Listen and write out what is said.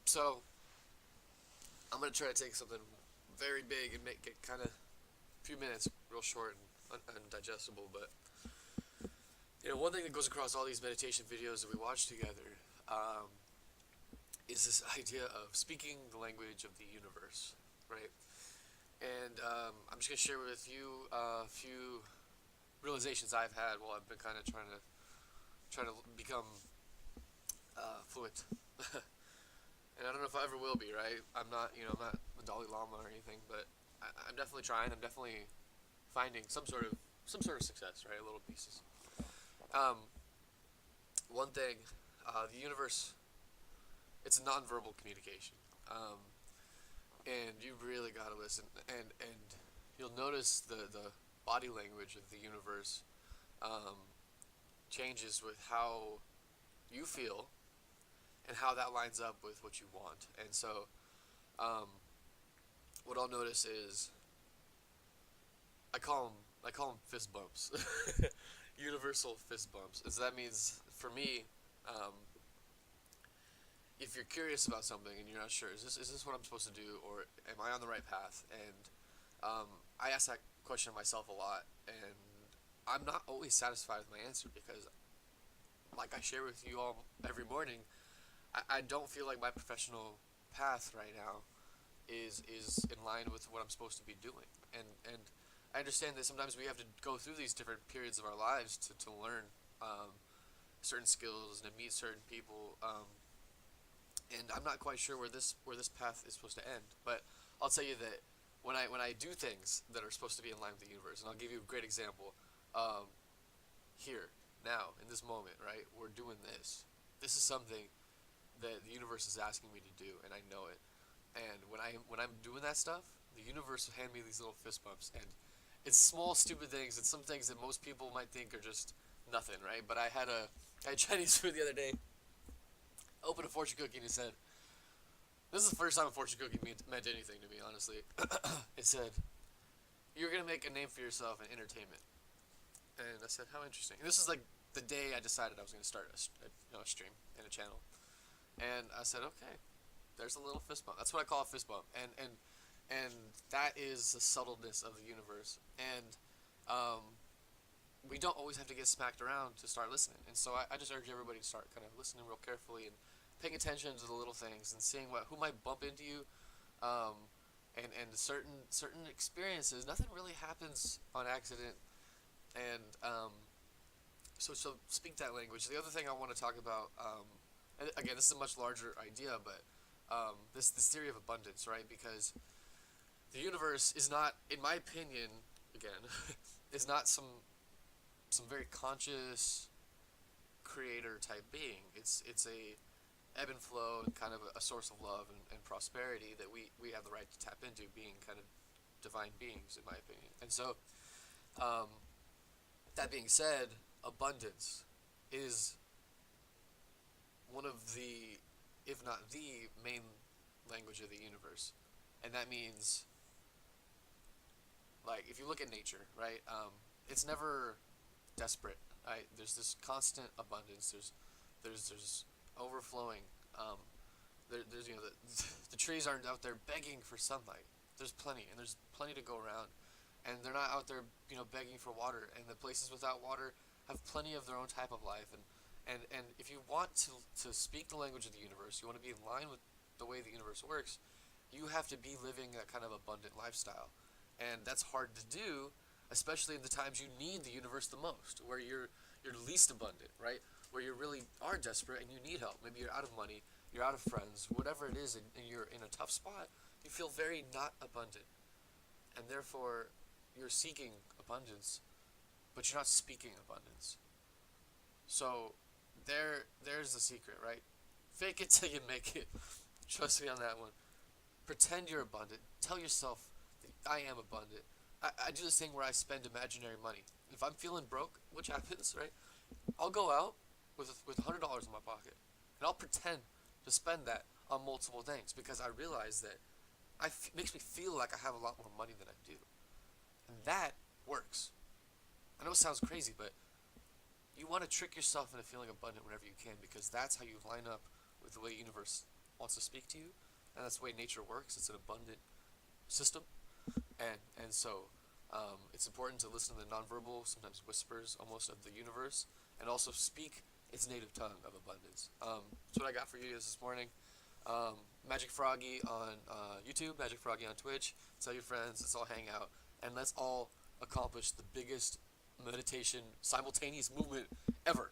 So I'm gonna try to take something very big and make it kind of a few minutes, real short and undigestible. But one thing that goes across all these meditation videos that we watch together is this idea of speaking the language of the universe, right? And I'm just gonna share with you a few realizations I've had while I've been kind of trying to become fluent. And I don't know if I ever will be, right? I'm not the Dalai Lama or anything, but I'm definitely trying. I'm definitely finding some sort of success, right? Little pieces. Um, One thing, the universe, it's a nonverbal communication, and you really gotta listen. And you'll notice the body language of the universe changes with how you feel and how that lines up with what you want. And so, um, what I'll notice is I call them fist bumps, universal fist bumps. And so that means for me, um, if you're curious about something and you're not sure, is this what I'm supposed to do, or am I on the right path? And I ask that question myself a lot, and I'm not always satisfied with my answer because, like I share with you all every morning, I don't feel like my professional path right now is in line with what I'm supposed to be doing. And I understand that sometimes we have to go through these different periods of our lives to learn certain skills and to meet certain people. And I'm not quite sure where this path is supposed to end. But I'll tell you that when I do things that are supposed to be in line with the universe, and I'll give you a great example. Here, now, in this moment, right? We're doing this. This is something that the universe is asking me to do, and I know it. And when I'm doing that stuff, the universe will hand me these little fist bumps, and it's small, stupid things. It's some things that most people might think are just nothing, right? But I had Chinese food the other day. I opened a fortune cookie and it said, "This is the first time a fortune cookie meant anything to me, honestly." It said, "You're gonna make a name for yourself in entertainment." And I said, "How interesting." And this is like the day I decided I was gonna start a stream and a channel. And I said, "Okay, there's a little fist bump." That's what I call a fist bump, and that is the subtleness of the universe. And we don't always have to get smacked around to start listening. And so I just urge everybody to start kind of listening real carefully and paying attention to the little things and seeing who might bump into you, and certain experiences. Nothing really happens on accident, and so speak that language. The other thing I want to talk about, and again, this is a much larger idea, but this theory of abundance, right? Because the universe is not, in my opinion, again, is not some very conscious creator type being. It's a ebb and flow and kind of a source of love and prosperity that we have the right to tap into, being kind of divine beings, in my opinion. And so, um, that being said, abundance is one of the, if not the main language of the universe. And that means, like, if you look at nature, right, it's never desperate. Right? There's this constant abundance. There's overflowing. Um, there's the trees aren't out there begging for sunlight. There's plenty, and there's plenty to go around, and they're not out there begging for water. And the places without water have plenty of their own type of life. And if you want to speak the language of the universe, you want to be in line with the way the universe works, you have to be living that kind of abundant lifestyle. And that's hard to do, especially in the times you need the universe the most, where you're least abundant, right? Where you really are desperate and you need help. Maybe you're out of money, you're out of friends, whatever it is, and you're in a tough spot. You feel very not abundant, and therefore you're seeking abundance, but you're not speaking abundance. So there's the secret, right? Fake it till you make it. Trust me on that one. Pretend you're abundant. Tell yourself that I am abundant. I do this thing where I spend imaginary money. If I'm feeling broke, which happens, right? I'll go out with $100 in my pocket, and I'll pretend to spend that on multiple things because I realize that makes me feel like I have a lot more money than I do, and that works. I know it sounds crazy, but you want to trick yourself into feeling abundant whenever you can because that's how you line up with the way the universe wants to speak to you, and that's the way nature works. It's an abundant system, and so it's important to listen to the nonverbal, sometimes whispers almost of the universe, and also speak its native tongue of abundance. That's what I got for you guys this morning. Magic Froggy on YouTube, Magic Froggy on Twitch. Tell your friends. Let's all hang out, and let's all accomplish the biggest meditation simultaneous movement ever.